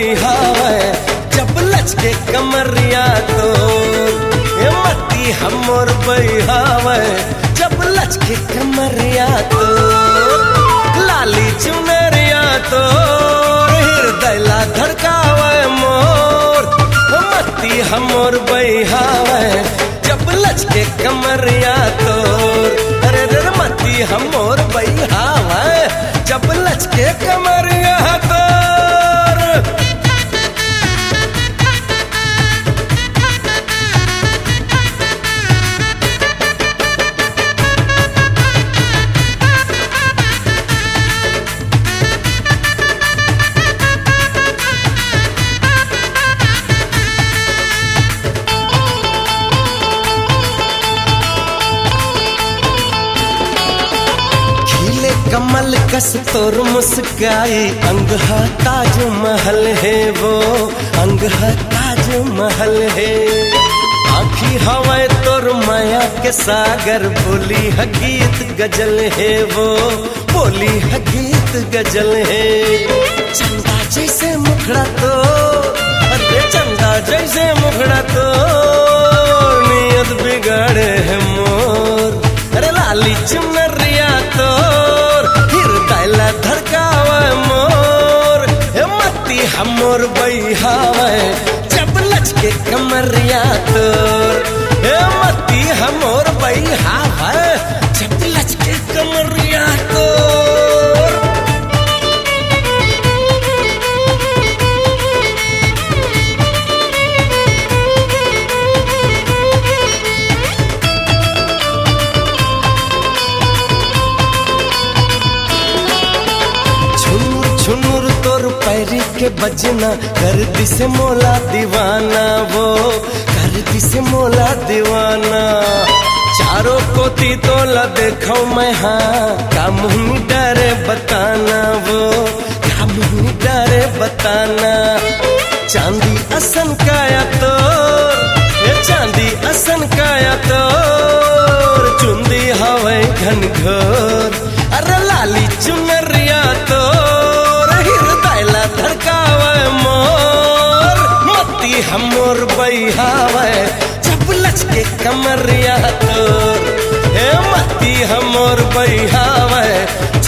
बहावे जब लचके कमरिया तो मती हमोर बहावे जब लचके कमरिया तो लाली चुनरिया तो हृदय ला धड़कावे मोर मती हमोर बहावे जब लचके कमरिया तो अरे रे मती हमोर बहावे जब लचके कमरिया तो कमल कस तोर मुस्काई अंग है ताज महल है वो अंग है ताज महल है आँखी हवाए तोर माया के सागर बोली है गीत गजल है वो बोली है गीत गजल है चंदा जैसे मुखड़ा तो अरे चंदा जैसे मुखड़ा तो नियत बिगाड़े है मोर अरे लाली चुनरिया तो धड़कावे मोर मती हमोर बहावे जब लचके कमरिया तोर मती हमोर बहावे जब लचके कमरिया तोर झुनुर तोर पैरी के बजना कर दिसे मोला दीवाना वो कर दिसे मोला दीवाना चारों कोती तोला देखो मैं हाँ का मुँह डरे बताना वो का मुँह डरे बताना चांदी असन काया तोर चांदी असन काया तोर चुंदी हवे घन घोर अरे लाली चुनरिया तोर धड़कावे मोर मती हमोर बहावे जब लचके कमरिया तोर मती हमोर बहावे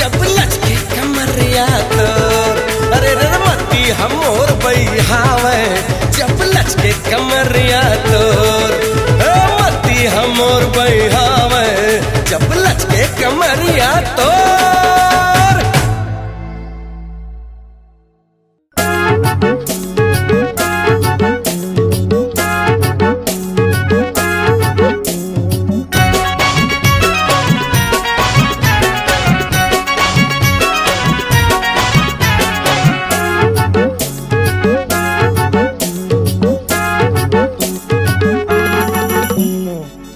जब लचके कमरिया तोर अरे रे मती हमोर बहावे जब लचके कमरिया तोर मती हमोर बहावे जब लचके कमरिया तोर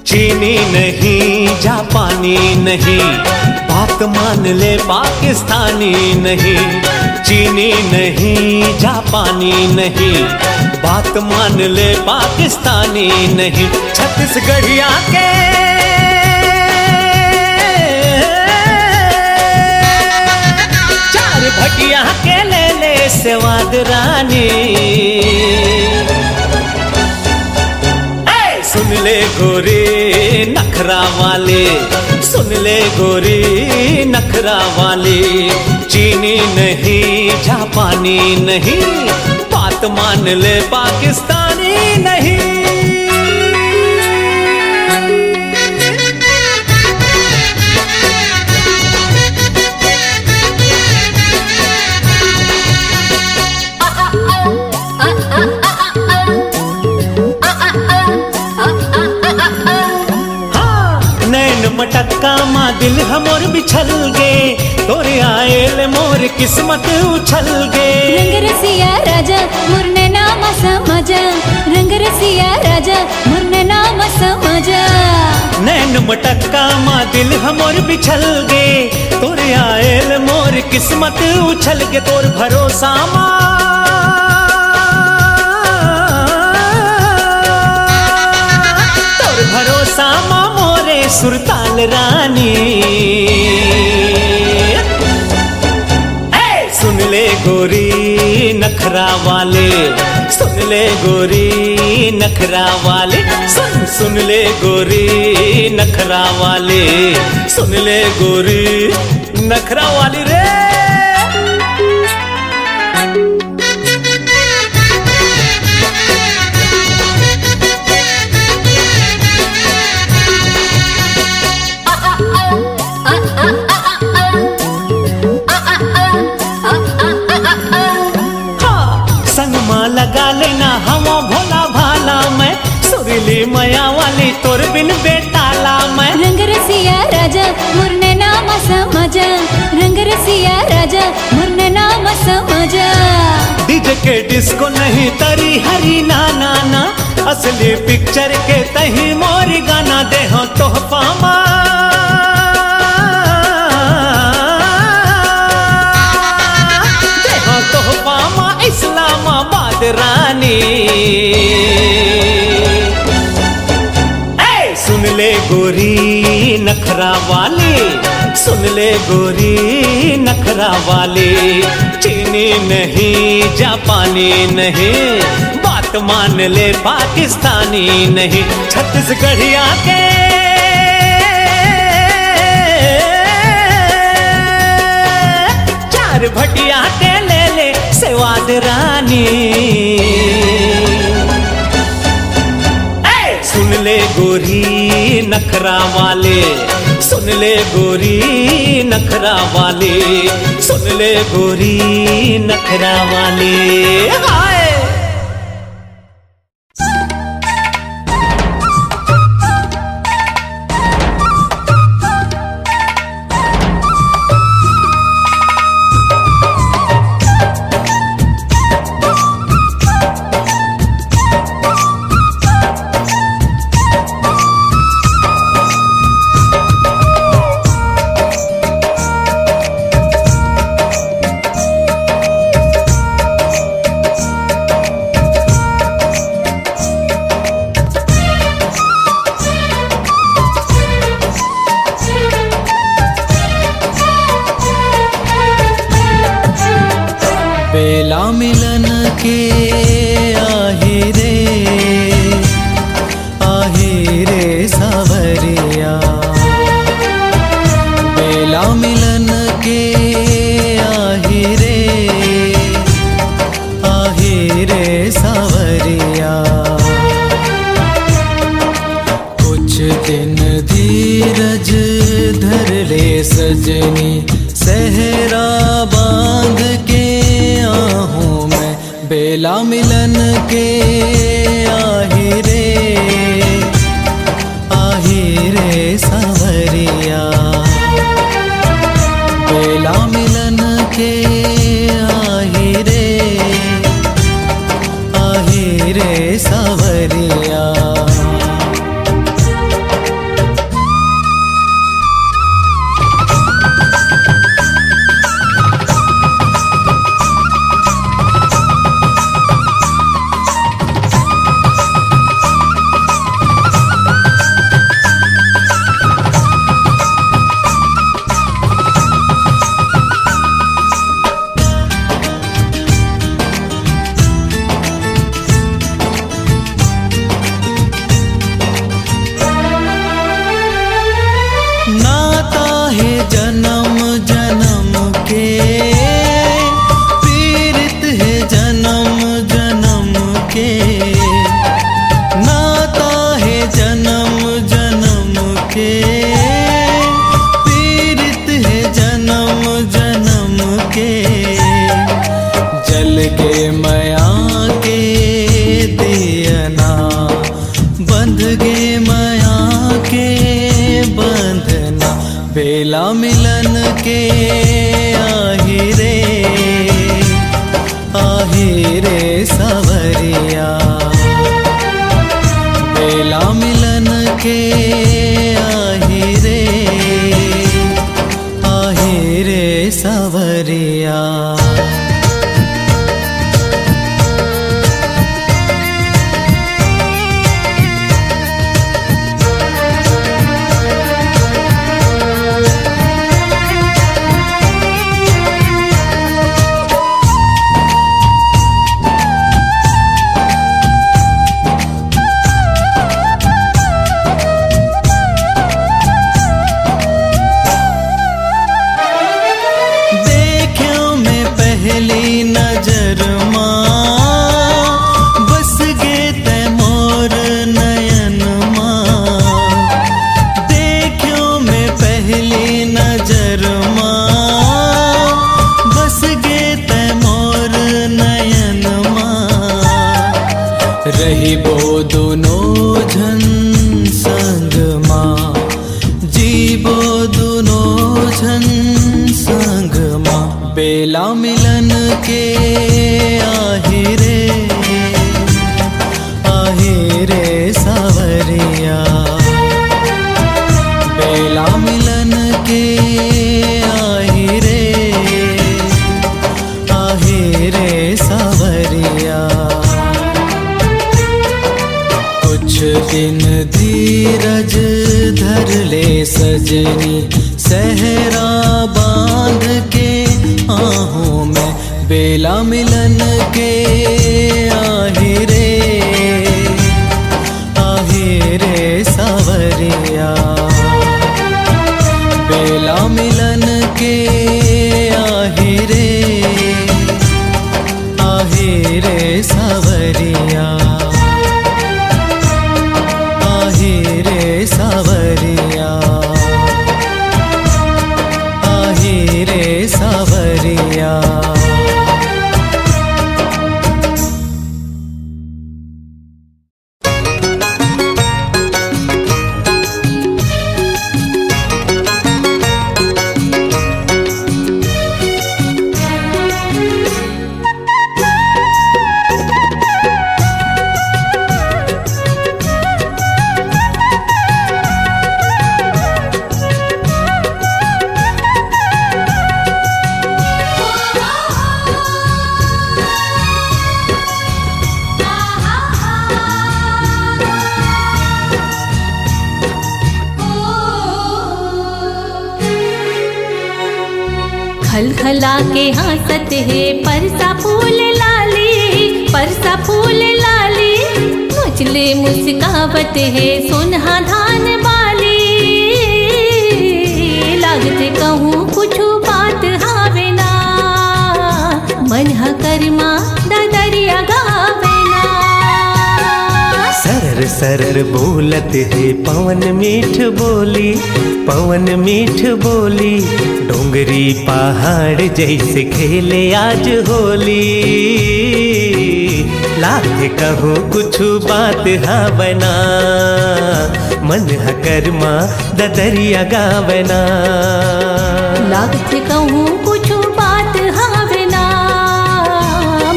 चीनी नहीं जापानी नहीं बात मान ले पाकिस्तानी नहीं चीनी नहीं जापानी नहीं बात मान ले पाकिस्तानी नहीं छत्तीसगढ़िया के चार भटिया के ले ले स्वाद रानी सुन ले गोरी नखरा वाले सुन ले गोरी नखरा वाले चीनी नहीं जापानी नहीं बात मान ले पाकिस्तानी नहीं मटक्का माँ दिल हमोर बिछल गे तोरे आयल मोर किस्मत उछल गे रंग रसिया राजा मुरने नाम समझा रंग रसिया राजा मुरने नाम समझा नैन मटक्का माँ दिल हमोर बिछल गे तोरे आयल मोर किस्मत उछल गे तोर भरोसा माँ तोर भरोसा माँ सुरताल रानी सुन ले गोरी नखरा नखरा वाले, सुन ले गोरी नखरा वाले, सुन ले गोरी नखरा वाले, सुन ले गोरी नखरा वाली रे। लगा लेना हम भोला भाला, मैं सुरीली मया वाली तोर बिन बेताला मैं। रंग रसिया राजा मुरने नाम समझा, रंग रसिया राजा मुरने नाम समझा। डीजे के डिस्को नहीं तरी हरी ना ना ना, असली पिक्चर के तही मोरी गाना दे हो तोहफा माँ। इस्लामाबाद रानी सुन ले गोरी नखरा वाली, सुन ले गोरी नखरा वाली। चीनी नहीं जापानी नहीं, बात मान ले पाकिस्तानी नहीं। छत्तीसगढ़िया के चार भटिया के ले ले सेवाद रानी। सुन ले गोरी नखरा वाले, सुन ले गोरी नखरा वाले, सुन ले गोरी नखरा वाले। हाय बेला मिलन के आहे रे सावरिया। बेला मिलन के आहे रे सावरिया। कुछ दिन धीरज धर ले सजनी, सहरा बांध के आहूँ मैं। बेला मिलन के आहे रे सावरिया। बेला मिलन के आहे रे सावरिया। बेला मिलन के आहे रे सावरिया। बेला मिलन के आहे रे सावरिया। रहिबो दुनो झन संग माँ, जीबो दुनो झन संग माँ। बेला मिलन के आहि रे सावरिया, बेला मिलन के आहि रे सावरिया। कुछ दिन धीरज धर ले सजनी, सहरा बांध के आहूँ में। बेला मिलन के आहि रे सावरिया, बेला मिलन के आहि रे सावरिया, आहि रे सावरिया, आहि रे सावरिया। खलखला के हंसत है परसा फूल लाली, परसा फूल लाली। मुचले मुस्कावत है सोनहा धान बाली। लागते कहूँ कुछ बात हावे ना, मन हा करमा ददरिया गावे ना। सरर सरर बोलत है पवन मीठ बोली, पवन मीठ बोली। डोंगरी पहाड़ जैसे खेले आज होली। लागे कहूँ कुछ बात हावना, मन हा करमा ददरिया गावना। लागते कहूँ कुछ बात हावे ना,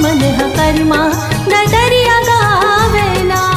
मन हा करमा ददरिया गावे ना।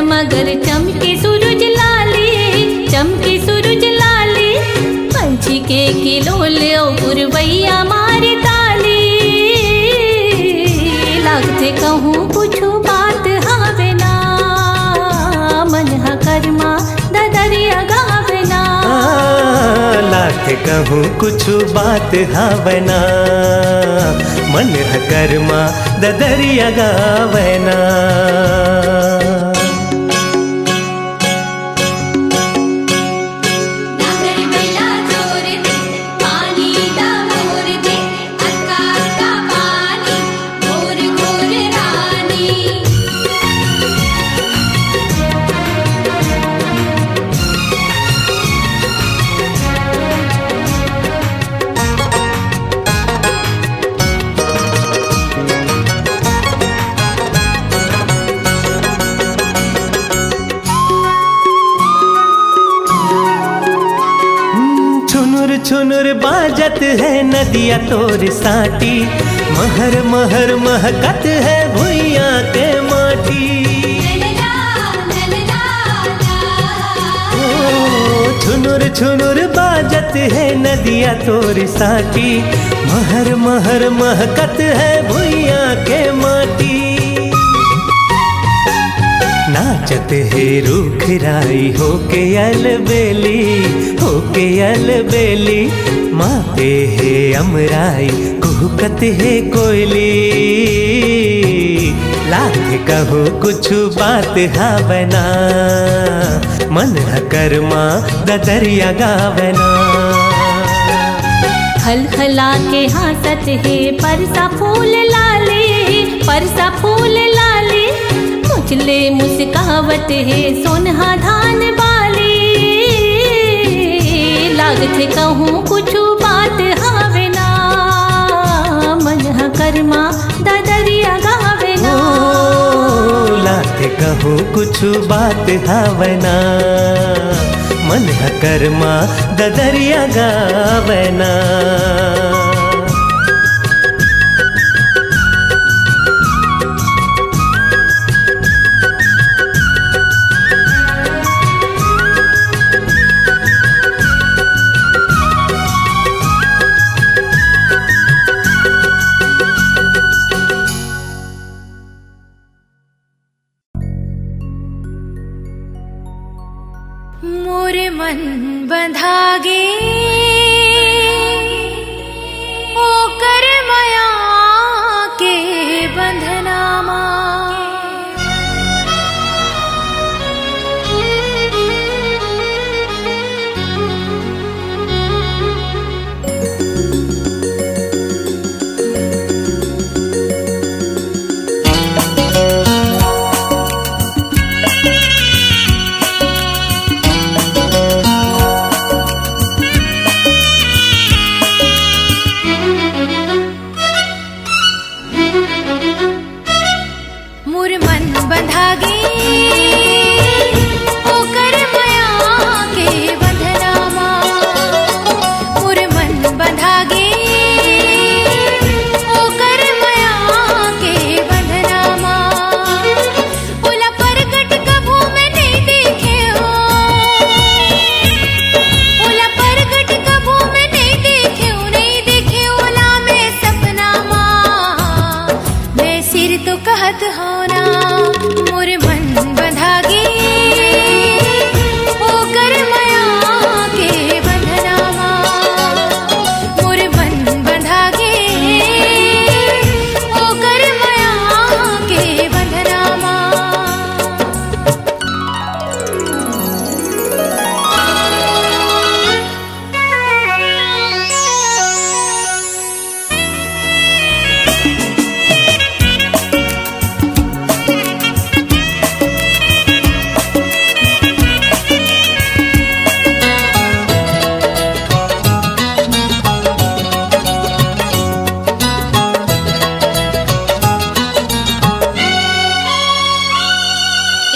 मगर चमके सूरज लाली, चमके सूरज लाली। पंछी के किलोले पुरवैया मारे ताली। लागते कहूँ कुछ बात हावे ना, मन हा करमा ददरिया गावे ना। लागते कहूँ कुछ बात हावना, मन हा करमा ददरिया गावना। छुनुर छुनुर बाजत है नदिया तोर साटी, महर महर महकत है भुइया के माटी। छुनुर छुनुर बाजत है नदिया तोर साटी, महर महर महकत है भुइया के माटी। नाचत है रूख राई होके अलबेली, होके अलबेली, माते है अमराई कुहकत है कोयली। लाख कहो कुछ बात हावना, मन कर्मा ददरिया गावना। हल हला के हंसत है परसा फूल लाले, परसा फूल लाले, मुझले मुस्कावत है सोनहा धान बाली। लागत कहूँ कुछ बात हावे ना, मन कर्मा ददरिया गावेना। लाते कहूँ कुछ बात हावना, मन कर्मा ददरिया गावना। मोर मन बंधागे ओकर माया के बंधनामा। मोर मन बंधागे ओकर माया के बंधनामा। मोर मन बंधागे ओकर माया के बंधनामा। ओला परगट कभू मैं नहीं देखे हो, ओला परगट कभू मैं नहीं देखे हो, नहीं देखे ओला मैं सपना माँ। मैं सिर तो कहत हो ना, मोर मन बंधागे ओकर माया के बंधनामा। मोर मन बंधागे ओकर माया के बंधनामा।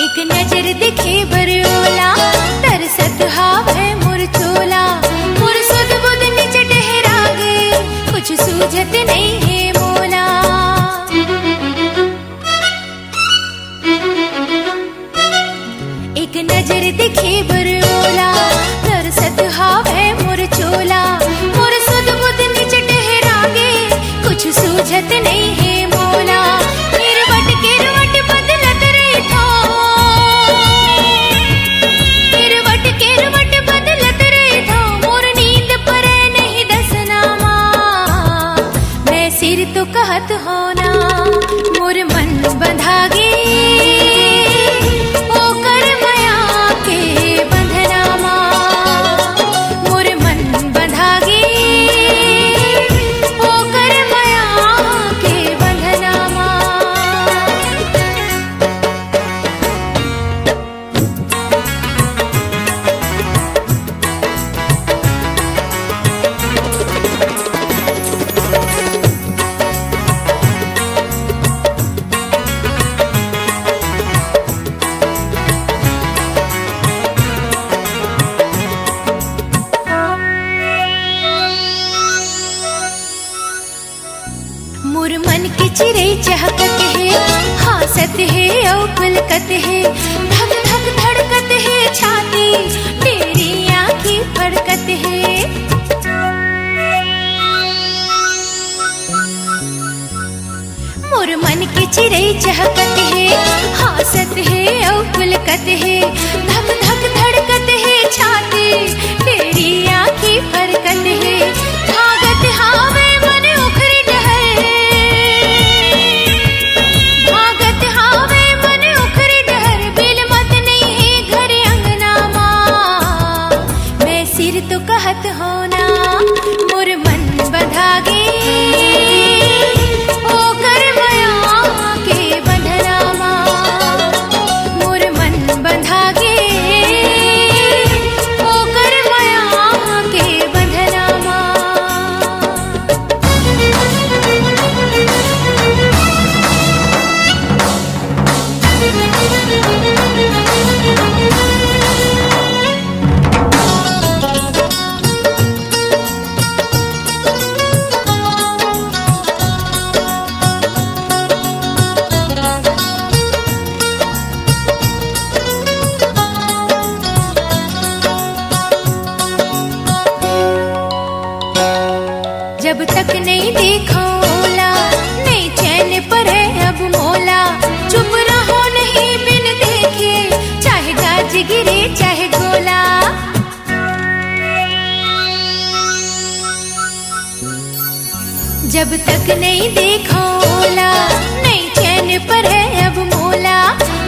एक नजर दिखे बरओला, तरसत हावे मोर चोला। मोर सुध बुध निच ठहरा गए, कुछ सूझत नहीं है मोला। एक नजर दिखे बरओला, तरसत हावे मोर चोला। मोर सुध बुध निच ठहरा गए, कुछ सूझत नहीं है मोला। गिरवट बदलत रही थो, गिरवट बदलत रही थो, मोर नींद पर नहीं दसनामा। मैं सिर तो कहत हो ना, मोर मन बंधागे ओकर माया के बंधनामा। मोर मन बंधागे ओकर माया के बंधनामा। चिरे चहकत है, हासत है औ पुलकत है, धक धक धड़कत है छाती, तेरी आँखें फड़कत है। मोर मन की चिरे चहकत है, हासत है औ पुलकत है, धक धक धड़कत है छाती, तेरी आँखें फड़कत है। भागत हावे मन उखड़ डहर, भागत हावे मन उखड़ डहर, बिल मत नहीं है घर अंगना माँ, मैं सिर तो कहत होना, मोर मन बंधागे जब तक नहीं देखा ओला, नहीं चैन पर है अब मोला, चुप रहो नहीं बिन देखे, चाहे गाज गिरे चाहे गोला। जब तक नहीं देखा ओला, नहीं चैन पर है अब मोला,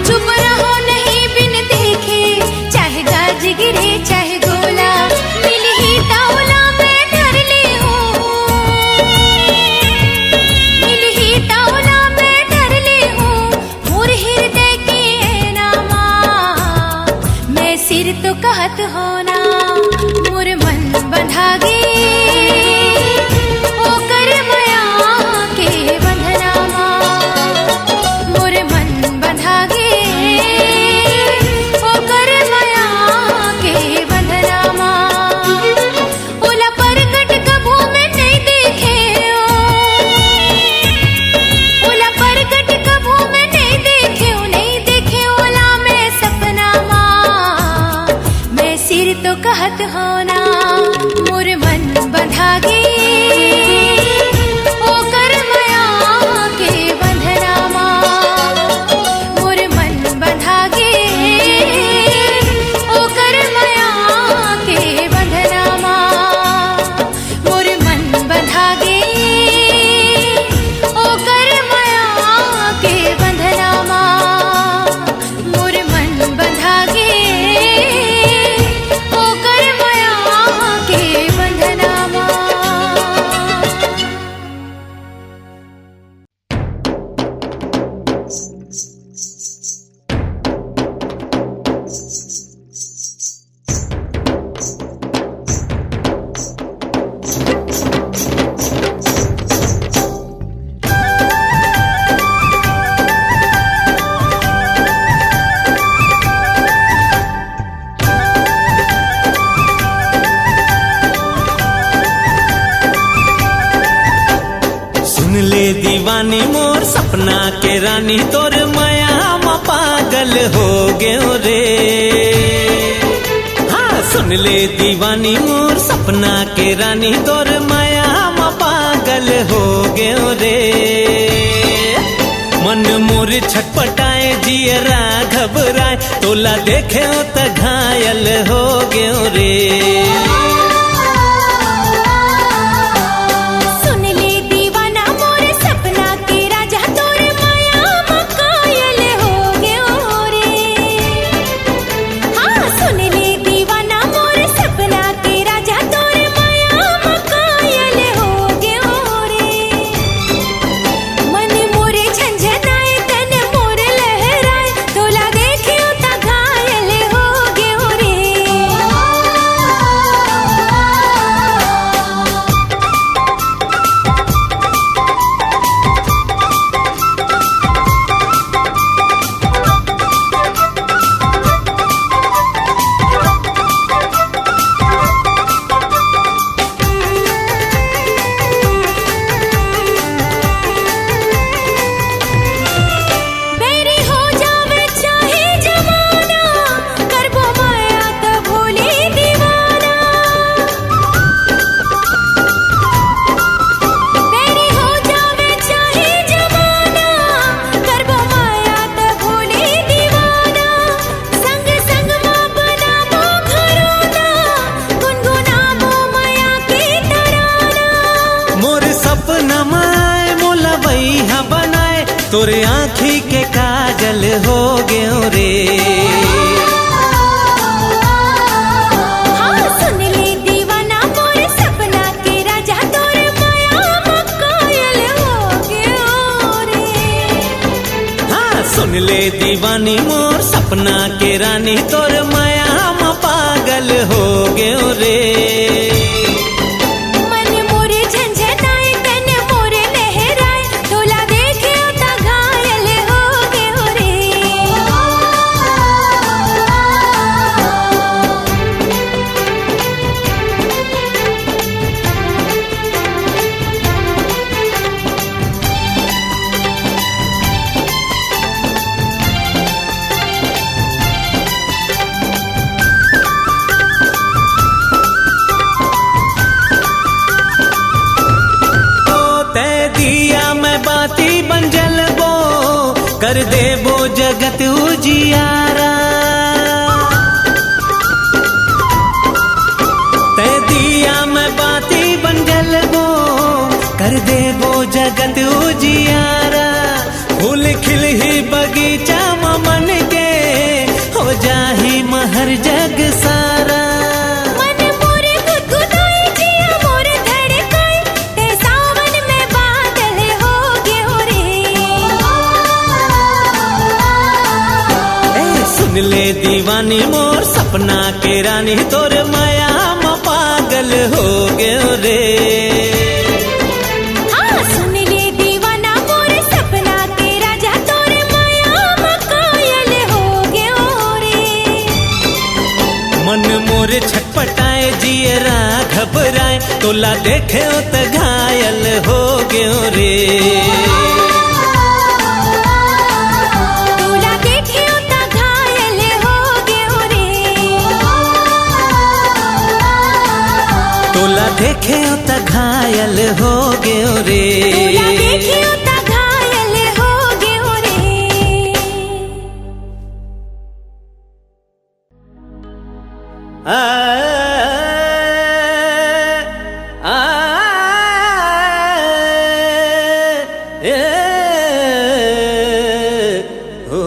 चुप रहो नहीं बिन देखे, चाहे गाज गिरे चाहे गोला। मिल ही तावला मैं धर ली हूँ, मिल ही तावला मैं धर ली हूँ, मोर हृदय की है नामा, मैं सिर तो कहत होना, मोर मन बंधागे तो कहत होना, मोर मन बंधागे ओ कर माया के बंधना माँ, मोर मन बंधागे ओ कर माया के बंधना माँ, मोर मन बंधागे ओ कर माया के बंधना माँ, मोर मन बंधागे दीवानी मोर सपना के रानी, तोर माया में पागल हो गयो रे। हाँ सुन ले दीवानी मोर सपना के रानी, तोर माया में पागल हो गयो रे। मन मोर छटपटाए जियरा घबराए, तोला देखे तो घायल हो गयो रे। तोरे आँखी के काजल हो गयो रे। हाँ सुन ले दीवाना मोर सपना के राजा तोर माया मकायल हो गयो रे। हाँ सुन ले दीवानी मोर सपना के रानी तोर माया में पागल हो गयो रे। मन मोरे झंझनाए तन मोरे लहराए तोला देखे ता घायल हो गयो रे। दिया मैं बाती बन जलबो कर देबो जगत उजियारा। ते दिया मैं बाती बन जलबो कर देबो जगत उजियारा। फूल खिल ही बगीचा मन के हो जाही महर जग सारा। मन मोरे गुदगुदाए जिया मोरे धड़काए ते सावन में बादल हो गयो रे। ए सुन ले दीवानी मोर सपना के रानी तोर माया में पागल हो गयो रे। हाँ सुन ले दीवाना मोर सपना के राजा तोर माया मकायल हो गयो रे। मन मोर छटपटाए जियरा घबराए तोला देखे त घायल हो गयो रे। तोला देखे ता घायल हो गयो रे। तोला देखे त घायल हो गयो रे। तोला देखे ता घायल हो गयो रे। आ, आ, ए, ओ,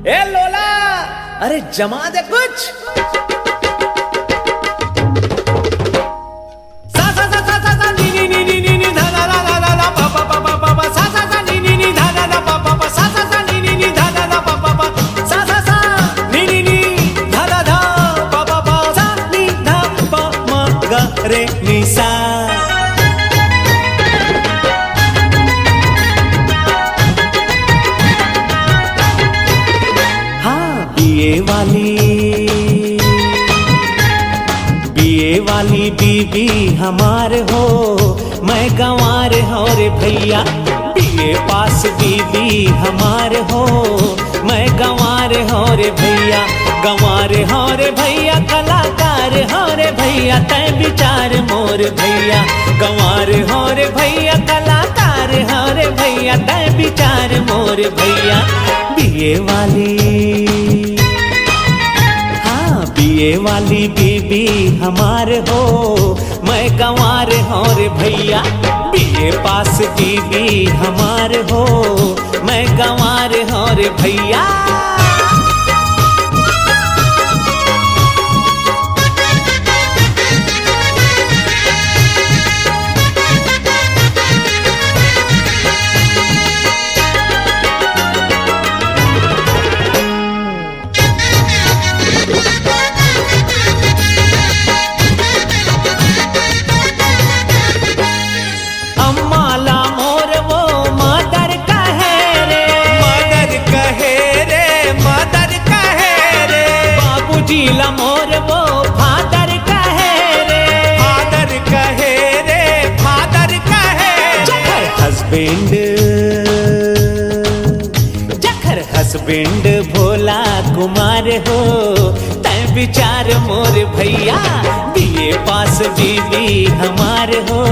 ए लोला अरे जमा दे कुछ। रे निसा हाँ बीए वाली बीबी हमार हो मैं गंवार हो रे भैया। बीए पास बीबी हमार हो मैं गंवार हो रे भैया। गंवार हो रे भैया कलाकार हो रे भैया तै विचार मोर भैया। गंवार हो रे भैया कलाकार हो रे भैया तै विचार मोर भैया। बीए वाली हाँ बीए वाली बीबी हमार हो मैं गंवार हो रे भैया। बीए पास बीबी हमार हो मैं गंवार हो रे भैया। जिला मोर वो फादर कहे रे। फादर कहे रे फादर कहे। जखर हस्बैंड भोला कुमार हो तै विचार मोर भैया। बीए पास बीबी हमार हो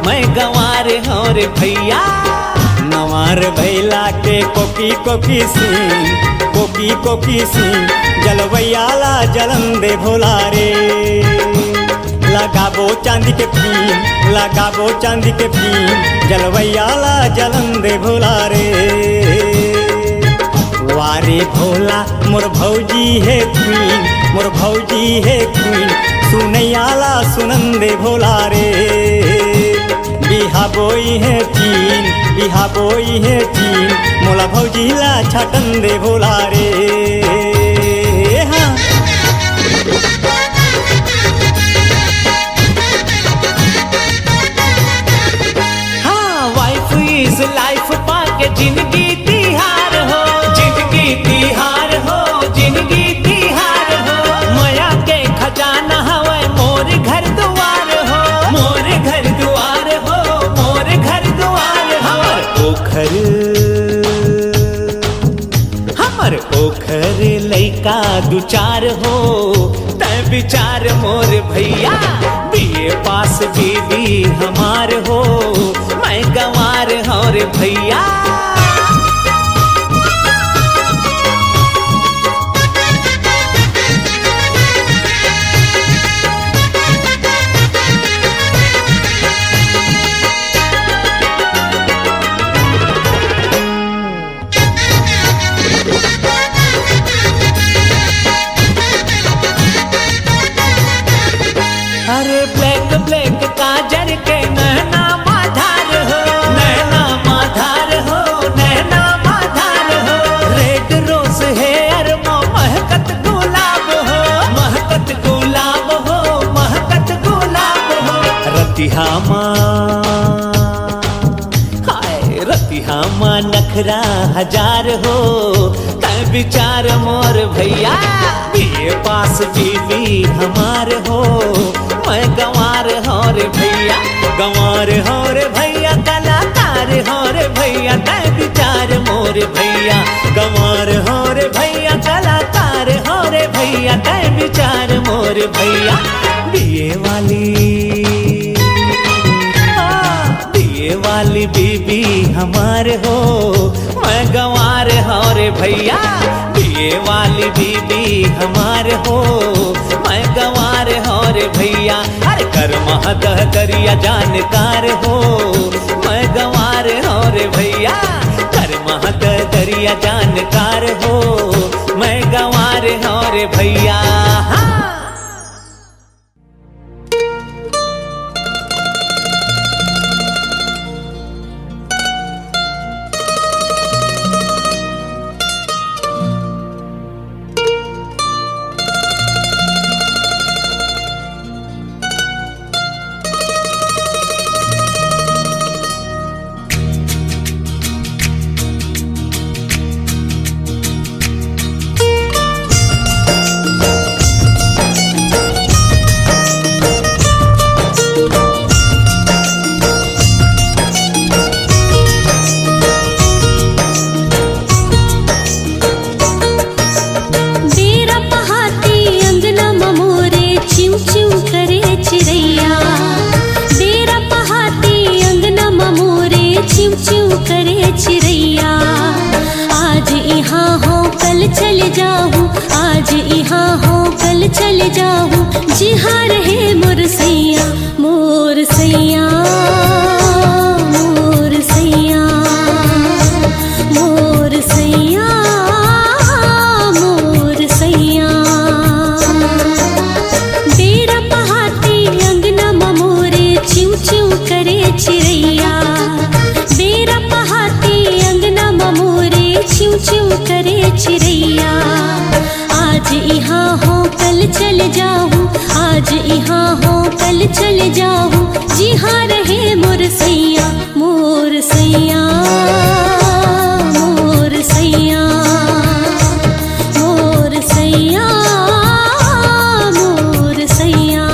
मैं गंवार हो रे भैया। नवार भैला के कोकी कोकी सी जलवैयाला जलन दे भोला रे। लगाबो चांदी के फीम, लगाबो चांदी के फीम, जलवैयाला जलन दे भोला रे। वारे भोला मोर भौजी है क्वीन, मोर भौजी है क्वीन, सुनैयाला सुनन दे भोला रे। बिहा बोई है टीन, बिहा बोई है टीन, मोला भौजीला छाटन दे भोला रे। हाँ। लाइफ पाके जिंदगी तिहार हो, जिंदगी तिहार हो, जिंदगी तिहार हो। माया के खजाना हवे मोर घर दुआर हो, मोर घर दुआर हो, मोर घर दुआर हो। हमर ओखर लइका दुचार हो, तै विचार मोर भैया। बीए पास बीवी हमार हो, मैं गंवार हो रे भैया। अरे ब्लैक ब्लैक काजर के नैना माधार हो, नैना माधार हो, नैना माधार हो। रेड रोज हेयर मो महकत गुलाब हो, महकत गुलाब हो, महकत गुलाब हो। रतिहा माँ, हाय रतिहा माँ नखरा हजार हो, तै विचार मोर भैया। बीए पास बीवी हमार हो, मैं गंवार हो रे भैया। गंवार हो रे भैया, कलाकार हो रे भैया, तै विचार मोर भैया। गंवार हो रे भैया, कलाकार हो रे भैया, तै विचार मोर भैया। बीए वाली, बीए वाली बीबी हमार हो, मैं गंवार हो रे भैया। बीए वाली बीबी हमार हो, मैं गंवार हो रे भैया। अरे कर महदह करिया जानकार हो, मैं गंवार हो रे भैया। कर महदह करिया जानकार हो, मैं गंवार हो रे भैया। चले जाऊं, आज यहाँ हो कल चले जाऊं, जी हाँ रहे मोर सैया, मोर सैया, मोर सैया, मोर सैया, मोर सैया। डेरा पहाती अंगना ममोरे चिऊ चिऊ करे चिड़ैया, डेरा पहाती अंगना ममोरे चिऊ चिऊ करे चिड़ैया। आज यहाँ हो कल चले जाऊं, आज यहाँ हो कल चले जाऊं, जी हाँ रहे मोर सैया, मोर सैया, मोर सैया, मोर सैया, मोर सैया।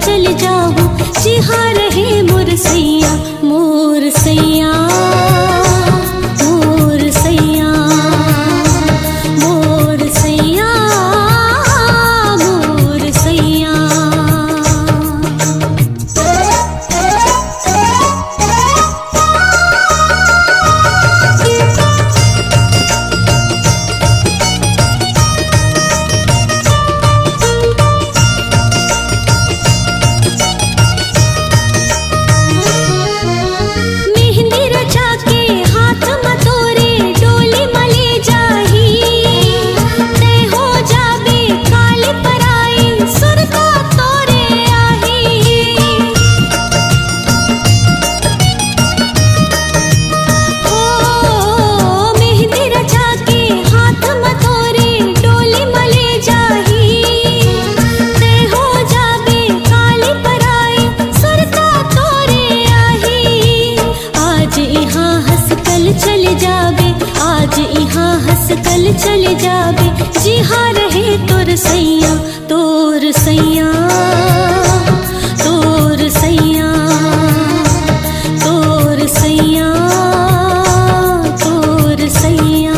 चल जाऊं जी हाँ रहे मोर सैया मोर सैया मोर सैया मोर सैया मोर सैया। मेहंदी रचा के हाथ मतोरे डोली मले जाही तय हो जाबे काली पराई सुरता तोरे आही। ओ मेहंदी रचा के हाथ मतोरे डोली मले जाही तय हो जाबे काली पराई सुरता तोरे आही। आज यहाँ हंस कल चले जाबे आज यहाँ हंस कल चले जाबे जी हाँ रहे तोर सैया तोर सैया तोर सैया तोर सैया तोर सैया।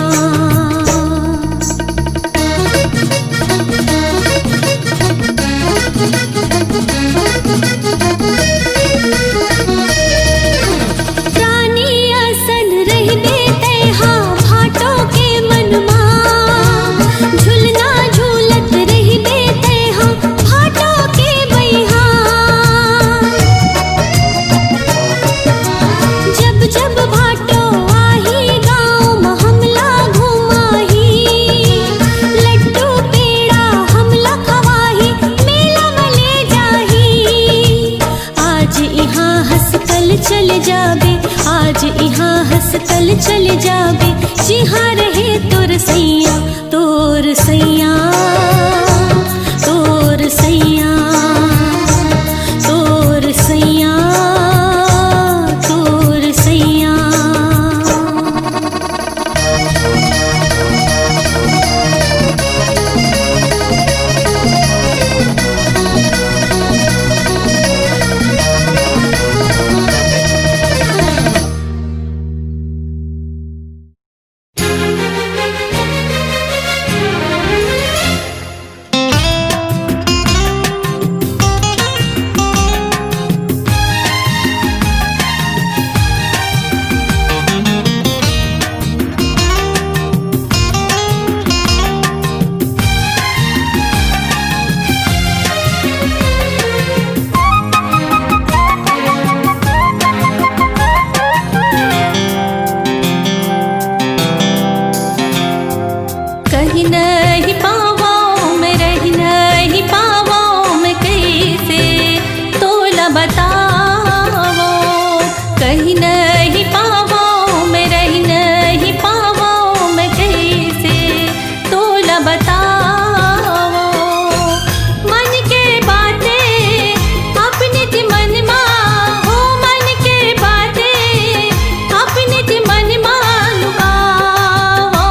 प्राणी असन रहबे तैहा भाटो के मनमा झुलना झूलत रहबे तैहा भाटो के बैहा। जब जब भाटो आही गाँव में हमला घुमाही लड्डू पेड़ा हमला खवाही मेला में ले जाही। आज यहाँ हंस कल चले जाबे आज यहाँ हंस कल चले जाबे जी हाँ रहे तोर सैया तोर सैया तोर सैया तोर सैया तोर सैया। कहीं नहीं पावाऊं मैं रही नहीं पावाऊं मैं कैसे तोला बताओ। कहीं नहीं पावाऊं मैं रही नहीं पावाऊं मैं कैसे तोला बताओ। मन के बातें अपने ती मन मा हो मन के बातें अपने ती मन मा लुकाओ।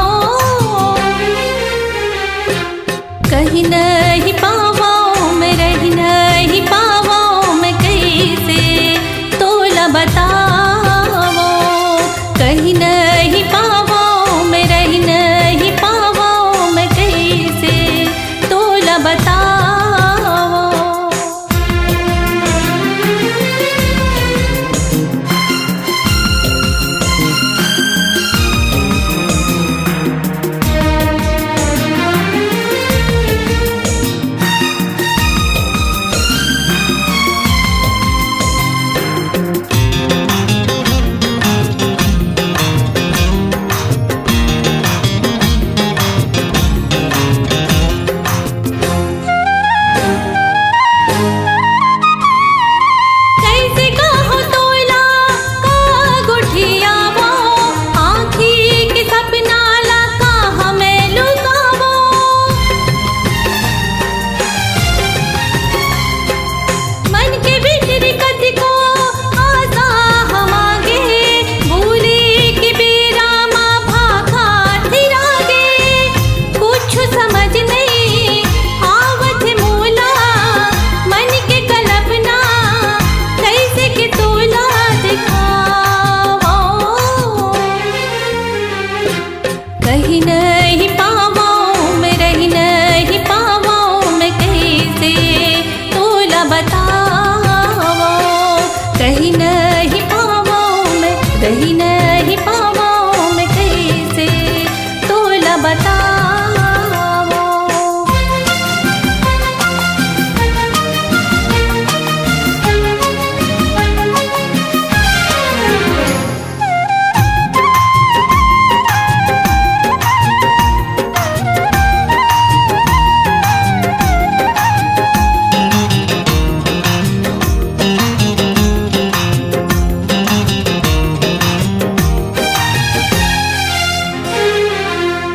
कहीं नहीं पावां मैं, रही नहीं पावां मैं कैसे तोला बतावां। कहीं नहीं पावां मैं, रही नहीं पावां मैं कैसे तोला बतावां।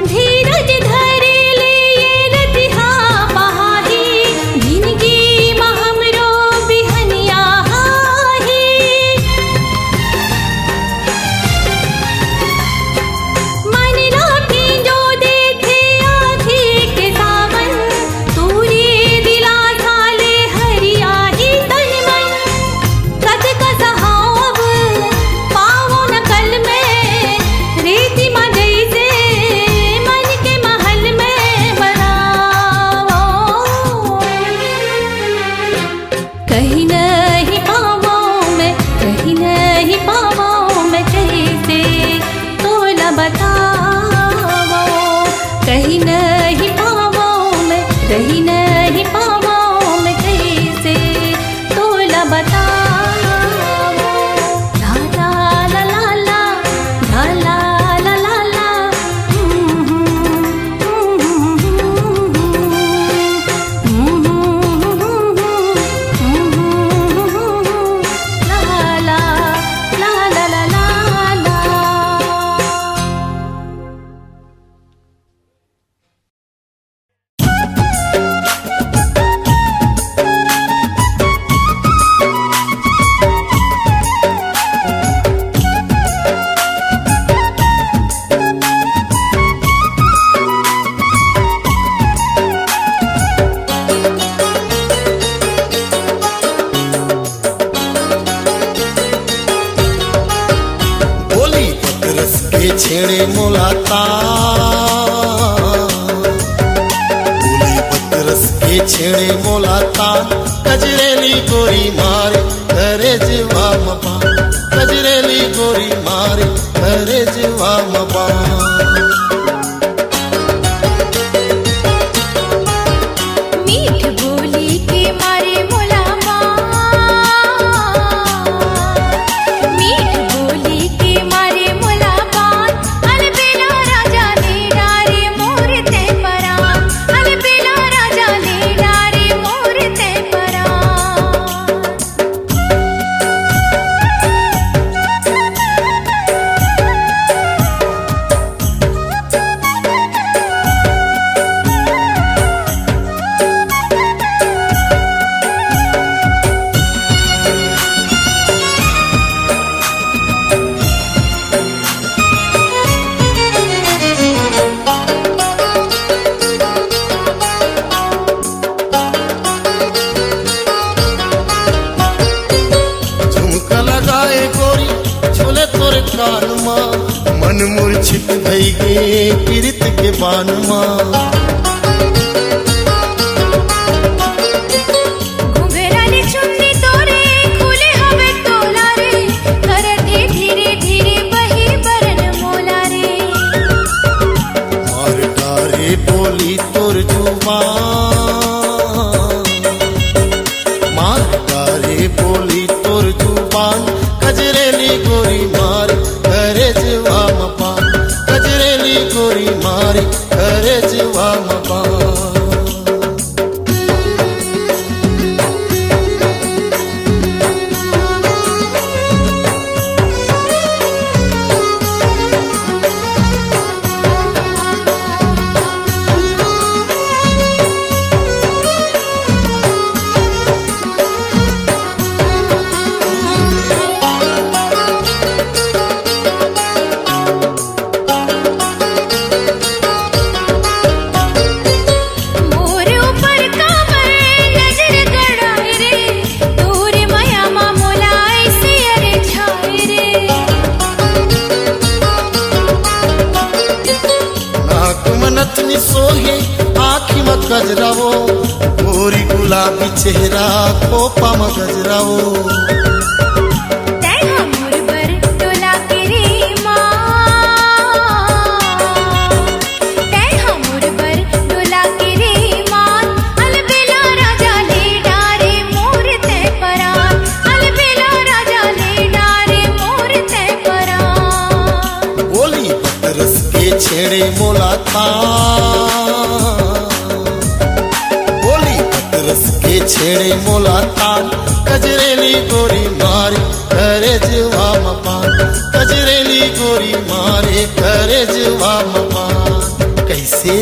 धीरज धरे ले ये रतिहा बहाही, जिंदगी में हमरो बिहनिया हाही। मन लाठी जो देखे आँखी के सावन, तूरी दिला थाले हरिया ही तन मन। कद का सहाव पावो न कल में, रेती माँ जैसे मन के महल में बनावो। कहीं नहीं पावां मैं, कहीं नहीं पावां मैं कैसे तोला बतावो। कहीं नहीं पावां मैं, कहीं नहीं पावां मैं कैसे तोला बतावो। ला ला ला ला ला, ला ला ला ला ला, ला ला ला ला ला ला ला। बोली पतरस के छेड़े मोलाता, बोली पतरस के छेड़े मोलाता। कजरेली गोरी मारे करे जीवा मपा, कजरेली गोरी मारे करे जीवा मपा। मीठ बोली के मारे मोला मीठ बोली के मारे मोला बात। अलबेला राजा ने डारे मोर ते परान, अलबेला राजा ने डारे मोर ते परान। झुमका लगाए गोरी झोले तोरे कान माँ, मन मूर्छित भई गे पीरित के बान माँ। घुंघराली चुन्नी तोरे खुले हवे तोला रे, करते धीरे धीरे बही बरन मोला रे। मार डारे बोली तोर जुबान, मार डारे बोली तोर जुबान। कजरेली गोरी मारी करे जीवा मपा, कजरेली गोरी मारी करे जीवा मपा। नथनी सोहे आँखी में गजरावो गोरी गुलाबी चेहरा खोपा में गजरावो तै हमर बर डोला के रे मान तै हमर बर डोला के रे मान अलबेला राजा ले डारे मोर तै परान अलबेला राजा ले डारे मोर तै परान बोली रस के छेड़े मोला था बोली रस के छेड़े मोला था कजरेली गोरी मारे करे जुआ मपान कजरेली गोरी मारे करे जुआ मपान कैसे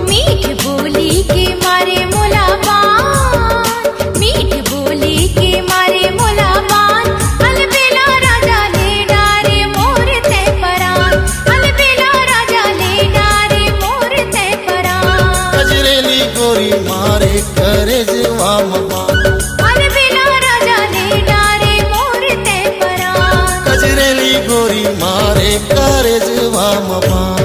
मीठ बोली के मारे मोला बान मीठ बोली के मारे मोला बान अलबेला राजा ले डारे मोर तै परान अलबेला राजा ले डारे मोर तै परान कजरेली गोरी मारे करे जुआ मपान अलबेला राजा ले डारे मोर तै परान कजरेली गोरी मारे करे जुआ मपान